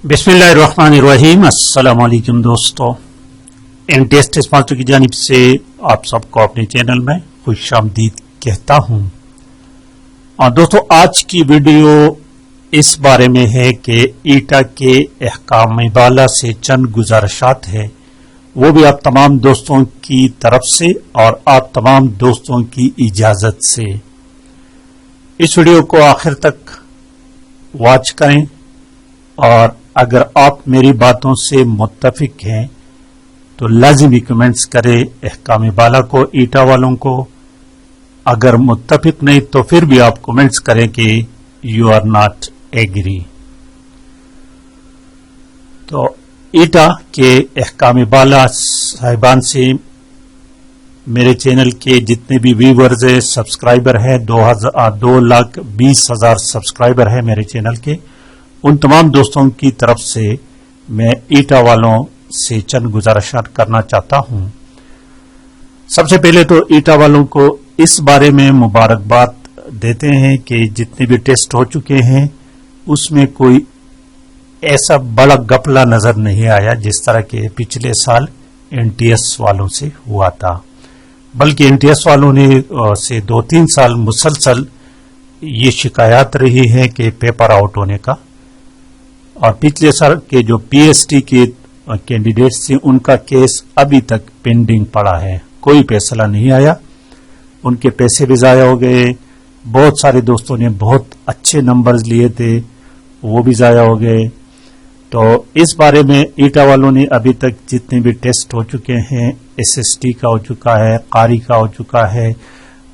बिस्मिल्लाहिर्रहमानिर्रहीम। अस्सलाम वालेकुम दोस्तों, एनटीएस टेस्ट मास्टर की जानिब से आप सबको अपने चैनल में खुशामदीद कहता हूं। और दोस्तों, आज की वीडियो इस बारे में है कि ईटा के अहकाम बाला से चंद गुजारिशात है, वो भी आप तमाम दोस्तों की तरफ से और आप तमाम दोस्तों की इजाजत से। इस वीडियो को आखिर तक वॉच करें और अगर आप मेरी बातों से मुत्तफिक हैं तो लाजिमी कमेंट्स करें अहकाम बाला को, ईटा वालों को। अगर मुत्तफिक नहीं तो फिर भी आप कमेंट्स करें कि यू आर नॉट एग्री। तो ईटा के अहकाम बाला साहिबान से मेरे चैनल के जितने भी व्यूवर्स है, सब्सक्राइबर है, 2,20,000 सब्सक्राइबर है मेरे चैनल के, उन तमाम दोस्तों की तरफ से मैं ईटा वालों से चंद गुजारिशात करना चाहता हूं। सबसे पहले तो ईटा वालों को इस बारे में मुबारकबाद देते हैं कि जितने भी टेस्ट हो चुके हैं उसमें कोई ऐसा बड़ा गपला नजर नहीं आया जिस तरह के पिछले साल एनटीएस वालों से हुआ था। बल्कि एनटीएस वालों ने से 2-3 साल मुसलसल ये शिकायत रही है कि पेपर आउट होने का, और पिछले साल के जो पीएसटी के कैंडिडेट्स थे उनका केस अभी तक पेंडिंग पड़ा है, कोई फैसला नहीं आया, उनके पैसे भी जाया हो गए। बहुत सारे दोस्तों ने बहुत अच्छे नंबर्स लिए थे, वो भी जाया हो गए। तो इस बारे में ईटा वालों ने अभी तक जितने भी टेस्ट हो चुके हैं, एसएसटी का हो चुका है, कारी का हो चुका है,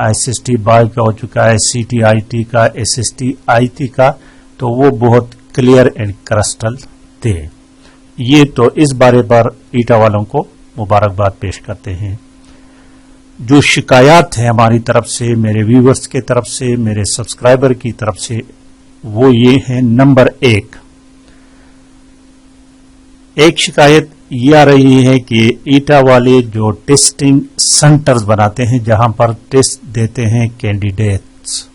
एसएसटी बाय का हो चुका है, सीटीआईटी का, एसएसटी आईटी का, तो वो बहुत क्लियर एंड क्रिस्टल थे। ये तो इस बारे पर ईटा वालों को मुबारकबाद पेश करते हैं। जो शिकायत है हमारी तरफ से, मेरे व्यूवर्स की तरफ से, मेरे सब्सक्राइबर की तरफ से, वो ये है। नंबर एक शिकायत ये आ रही है कि ईटा वाले जो टेस्टिंग सेंटर्स बनाते हैं जहां पर टेस्ट देते हैं कैंडिडेट्स,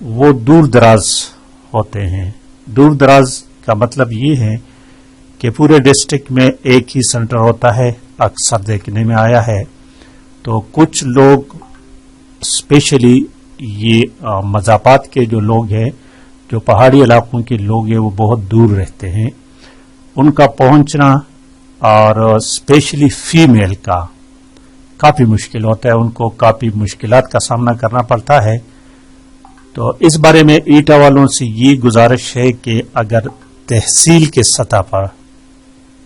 वो दूर दराज होते हैं। दूर दराज का मतलब ये है कि पूरे डिस्ट्रिक्ट में एक ही सेंटर होता है, अक्सर देखने में आया है। तो कुछ लोग स्पेशली ये मज़ापात के जो लोग हैं, जो पहाड़ी इलाकों के लोग हैं, वो बहुत दूर रहते हैं। उनका पहुंचना और स्पेशली फीमेल का काफ़ी मुश्किल होता है, उनको काफ़ी मुश्किलात का सामना करना पड़ता है। तो इस बारे में ईटा वालों से ये गुजारिश है कि अगर तहसील के सतह पर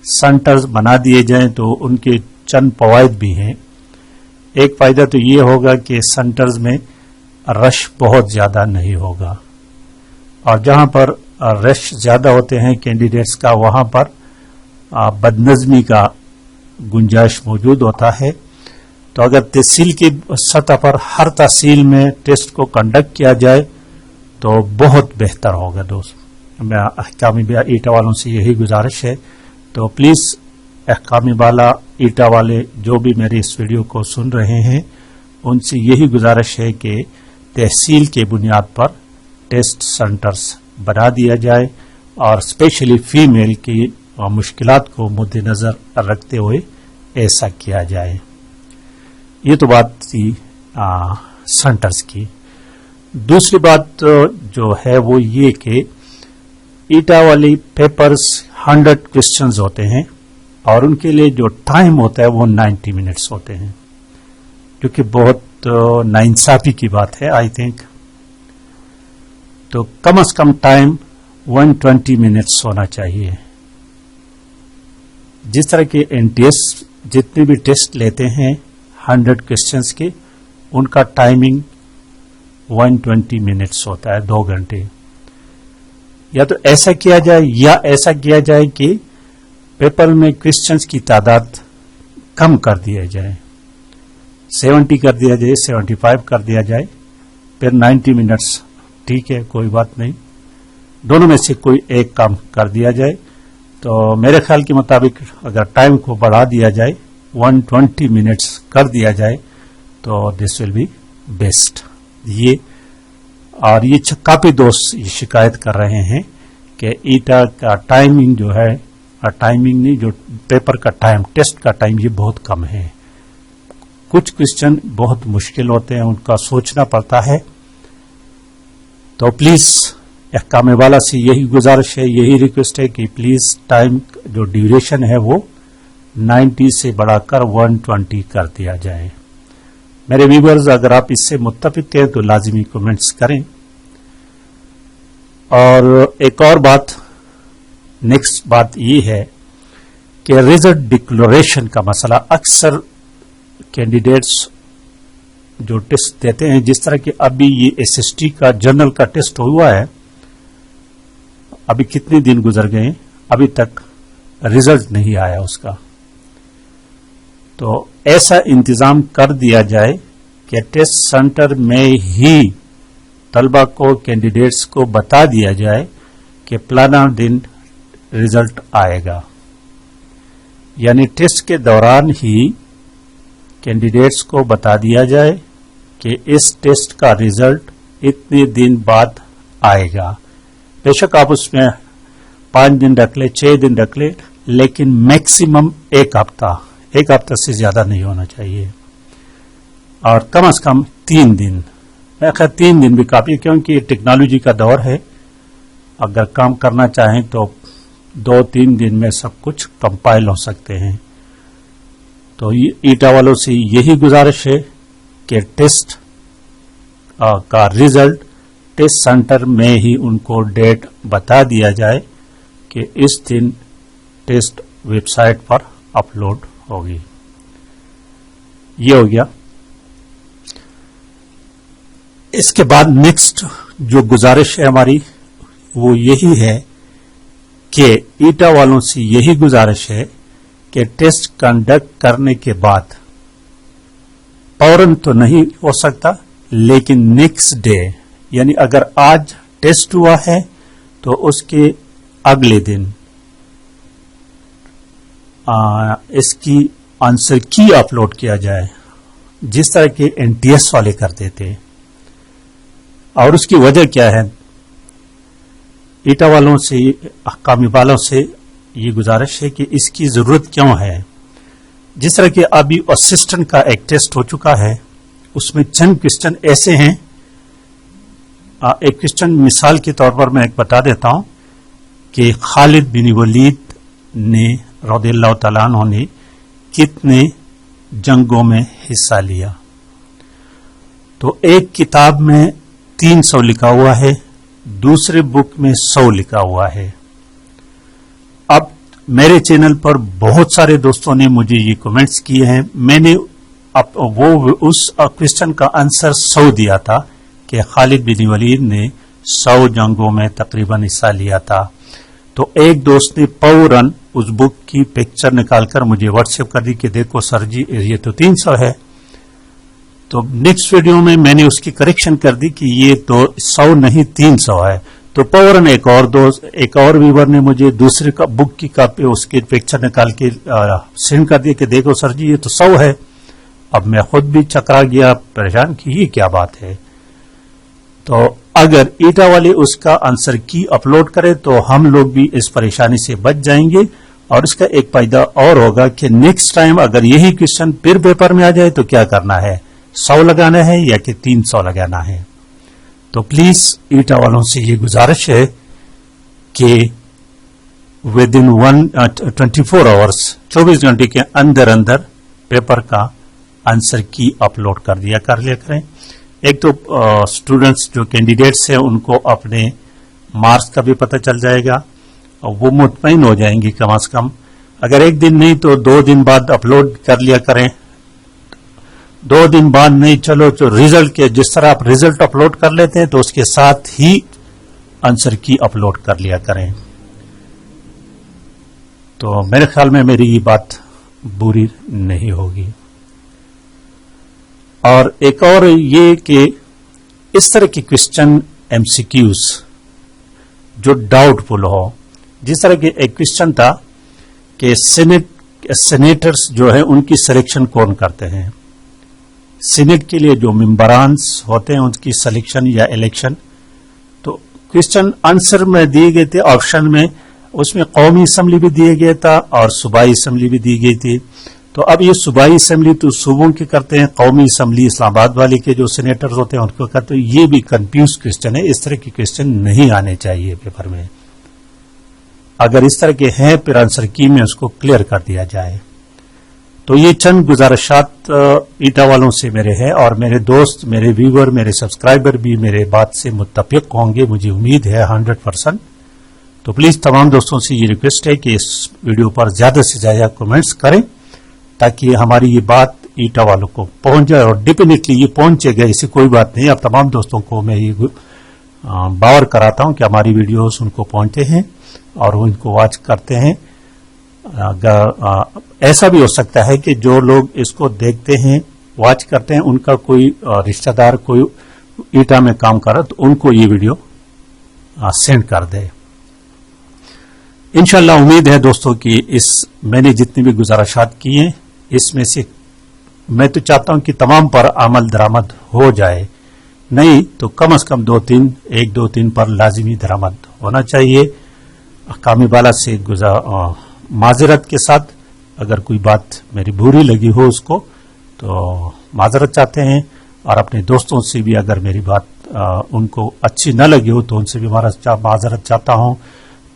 सेंटर्स बना दिए जाएं तो उनके चंद फवायद भी हैं। एक फ़ायदा तो ये होगा कि सेंटर्स में रश बहुत ज़्यादा नहीं होगा, और जहां पर रश ज़्यादा होते हैं कैंडिडेट्स का, वहां पर बदनज़मी का गुंजाइश मौजूद होता है। तो अगर तहसील की सतह पर हर तहसील में टेस्ट को कंडक्ट किया जाए तो बहुत बेहतर होगा। दोस्त, मैं अहकाम ईटा वालों से यही गुजारिश है। तो प्लीज़ अहकाम बाला ईटा वाले जो भी मेरी इस वीडियो को सुन रहे हैं, उनसे यही गुजारिश है कि तहसील के बुनियाद पर टेस्ट सेंटर्स बना दिया जाए और स्पेशली फीमेल की मुश्किलात को मद्देनजर रखते हुए ऐसा किया जाए। ये तो बात थी सेंटर्स की। दूसरी बात जो है वो ये कि ईटा वाली पेपर्स 100 क्वेश्चंस होते हैं और उनके लिए जो टाइम होता है वो 90 मिनट्स होते हैं, जो कि बहुत नाइंसाफी की बात है आई थिंक। तो कम से कम टाइम 120 मिनट्स होना चाहिए। जिस तरह के एनटीएस जितने भी टेस्ट लेते हैं 100 क्वेश्चंस के, उनका टाइमिंग 120 मिनट्स होता है, 2 घंटे। या तो ऐसा किया जाए या ऐसा किया जाए कि पेपर में क्वेश्चंस की तादाद कम कर दिया जाए, 70 कर दिया जाए, 75 कर दिया जाए, फिर 90 मिनट्स ठीक है, कोई बात नहीं। दोनों में से कोई एक काम कर दिया जाए तो मेरे ख्याल के मुताबिक अगर टाइम को बढ़ा दिया जाए, 120 मिनट्स कर दिया जाए, तो दिस विल बी बेस्ट। ये और ये काफी दोस्त ये शिकायत कर रहे हैं کہ ایٹا کا ٹائمنگ جو ہے، ٹائمنگ نہیں، جو پیپر کا ٹائم، ٹیسٹ کا ٹائم یہ بہت کم ہے. کچھ کوشچن بہت مشکل ہوتے ہیں، ان کا سوچنا پڑتا ہے. تو پلیز احکام والا سے یہی گزارش ہے، یہی ریکویسٹ ہے کہ پلیز ٹائم جو ڈیوریشن ہے وہ 90 سے بڑھا کر 120 کر دیا جائے. میرے ویورز اگر آپ اس سے متفق ہیں تو لازمی کمنٹس کریں. اور ایک اور بات، نیکسٹ بات یہ ہے کہ ریزلٹ ڈکلریشن کا مسئلہ اکثر کینڈیڈیٹس جو ٹیسٹ دیتے ہیں، جس طرح کہ ابھی یہ ایس ایس ٹی کا جنرل کا ٹیسٹ ہوا ہے، ابھی کتنے دن گزر گئے، ابھی تک ریزلٹ نہیں آیا اس کا. تو ایسا انتظام کر دیا جائے کہ ٹیسٹ سینٹر میں ہی طلبہ کو، کینڈیڈیٹس کو بتا دیا جائے کہ فلانا دن ریزلٹ آئے گا. یعنی ٹیسٹ کے دوران ہی کینڈیڈیٹس کو بتا دیا جائے کہ اس ٹیسٹ کا ریزلٹ اتنے دن بعد آئے گا. بے شک آپ اس میں 5 دن رکھ لیں، 6 دن رکھ لیں، لیکن میکسیمم ایک ہفتہ سے زیادہ نہیں ہونا چاہیے، اور کم از کم 3 دن. میں خیر 3 دن بھی کافی، کیونکہ ٹیکنالوجی کا دور ہے. اگر کام کرنا چاہیں تو 2-3 دن میں سب کچھ کمپائل ہو سکتے ہیں. تو ایٹا والوں سے یہی گزارش ہے کہ ٹیسٹ کا ریزلٹ ٹیسٹ سینٹر میں ہی ان کو ڈیٹ بتا دیا جائے کہ اس دن ٹیسٹ ویب سائٹ پر اپلوڈ ہوگی. یہ ہو گیا. اس کے بعد نیکسٹ جو گزارش ہے ہماری وہ یہی ہے کہ ایٹا والوں سے یہی گزارش ہے کہ ٹیسٹ کنڈکٹ کرنے کے بعد فوراً تو نہیں ہو سکتا، لیکن نیکسٹ ڈے، یعنی اگر آج ٹیسٹ ہوا ہے تو اس کے اگلے دن اس کی آنسر کی اپلوڈ کیا جائے، جس طرح کے این ٹی ایس والے کرتے تھے. اور اس کی وجہ کیا ہے؟ ایٹا والوں سے، حکامی والوں سے یہ گزارش ہے کہ اس کی ضرورت کیوں ہے. جس طرح کہ ابھی اسسٹنٹ کا ایک ٹیسٹ ہو چکا ہے، اس میں چند کوسچن ایسے ہیں. ایک کوسچن مثال کے طور پر میں ایک بتا دیتا ہوں کہ خالد بن ولید نے رضی اللہ تعالیٰ عنہ نے کتنے جنگوں میں حصہ لیا. تو ایک کتاب میں 300 لکھا ہوا ہے، دوسرے بک میں 100 لکھا ہوا ہے. اب میرے چینل پر بہت سارے دوستوں نے مجھے یہ کمنٹس کیے ہیں. میں نے اس کوسچن کا آنسر 100 دیا تھا کہ خالد بن ولید نے 100 جنگوں میں تقریباً حصہ لیا تھا. تو ایک دوست نے فوراً اس بک کی پکچر نکال کر مجھے واٹس ایپ کر دی کہ دیکھو سر جی یہ تو 300 ہے. تو نیکسٹ ویڈیو میں نے اس کی کریکشن کر دی کہ یہ تو 100 نہیں 300 ہے. تو فوراً ایک اور ویور نے مجھے دوسرے بک کی کاپی، اس کی پکچر نکال کے سینڈ کر دیا کہ دیکھو سر جی یہ تو 100 ہے. اب میں خود بھی چکرا گیا، پریشان کہ یہ کیا بات ہے. تو اگر ایٹا والے اس کا آنسر کی اپلوڈ کرے تو ہم لوگ بھی اس پریشانی سے بچ جائیں گے. اور اس کا ایک فائدہ اور ہوگا کہ نیکسٹ ٹائم اگر یہی کوسچن پھر پیپر میں آ جائے تو کیا کرنا ہے، 100 لگانا ہے یا کہ 300 لگانا ہے. تو پلیز ایٹا والوں سے یہ گزارش ہے کہ ود ان 24 آورس 24 گھنٹے کے اندر پیپر کا آنسر کی اپلوڈ کر لیا کریں. ایک تو اسٹوڈنٹس جو کینڈیڈیٹس ہیں ان کو اپنے مارکس کا بھی پتہ چل جائے گا اور وہ مطمئن ہو جائیں گے. کم از کم اگر ایک دن نہیں تو 2 دن بعد اپلوڈ کر لیا کریں. 2 دن بعد نہیں، چلو تو ریزلٹ کے جس طرح آپ ریزلٹ اپلوڈ کر لیتے ہیں تو اس کے ساتھ ہی آنسر کی اپلوڈ کر لیا کریں. تو میرے خیال میں میری یہ بات بری نہیں ہوگی. اور ایک اور یہ کہ اس طرح کے کوسچن ایم سی کیوز جو ڈاؤٹ فل ہو، جس طرح کے ایک کوسچن تھا کہ سینیٹرز جو ہے ان کی سلیکشن کون کرتے ہیں. سینٹ کے لیے جو ممبرانس ہوتے ہیں ان کی سلیکشن یا الیکشن. تو क्वेश्चन आंसर में दिए गए थे ऑप्शन में, उसमें कौमी असम्बली भी दिए गया था और सूबाई असम्बली भी दी गई थी। तो अब ये सूबाई असम्बली तो सूबों के करते हैं, कौमी असम्बली इस्लामाबाद वाले के जो सीनेटर्स होते हैं उनको करते हैं। ये भी कंफ्यूज क्वेश्चन है, इस तरह के क्वेश्चन नहीं आने चाहिए पेपर में। अगर इस तरह के हैं फिर आंसर की में उसको क्लियर कर दिया जाए। तो ये चंद गुजारिशात ईटा वालों से मेरे हैं और मेरे दोस्त, मेरे व्यूअर, मेरे सब्सक्राइबर भी मेरे बात से मुत्तफिक होंगे, मुझे उम्मीद है 100%। तो प्लीज तमाम दोस्तों से ये रिक्वेस्ट है कि इस वीडियो पर ज्यादा से ज्यादा कमेंट्स करें ताकि हमारी ये बात ईटा वालों को पहुंच जाए, और डेफिनेटली ये पहुंचेगा, ऐसी कोई बात नहीं। अब तमाम दोस्तों को मैं ये बावर कराता हूं कि हमारी वीडियोस उनको पहुंचते हैं और वो इनको वॉच करते हैं। ऐसा भी हो सकता है कि जो लोग इसको देखते हैं, वॉच करते हैं, उनका कोई रिश्तेदार कोई ईटा में काम कर रहा है तो उनको ये वीडियो सेंड कर दे। इंशाल्लाह उम्मीद है दोस्तों कि इस मैंने जितनी भी गुजारिशात की हैं इसमें से मैं तो चाहता हूं कि तमाम पर अमल दरामद हो जाए, नहीं तो कम से कम 1-2-3 पर लाजिमी दरामद होना चाहिए। अहकामी बाला से माजरत के साथ अगर कोई बात मेरी बुरी लगी हो उसको तो माजरत चाहते हैं, और अपने दोस्तों से भी अगर मेरी बात उनको अच्छी न लगी हो तो उनसे भी माजरत चाहता हूं।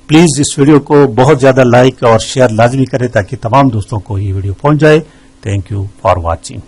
प्लीज इस वीडियो को बहुत ज्यादा लाइक और शेयर लाजमी करें ताकि तमाम दोस्तों को ये वीडियो पहुंच जाए। Thank you for watching.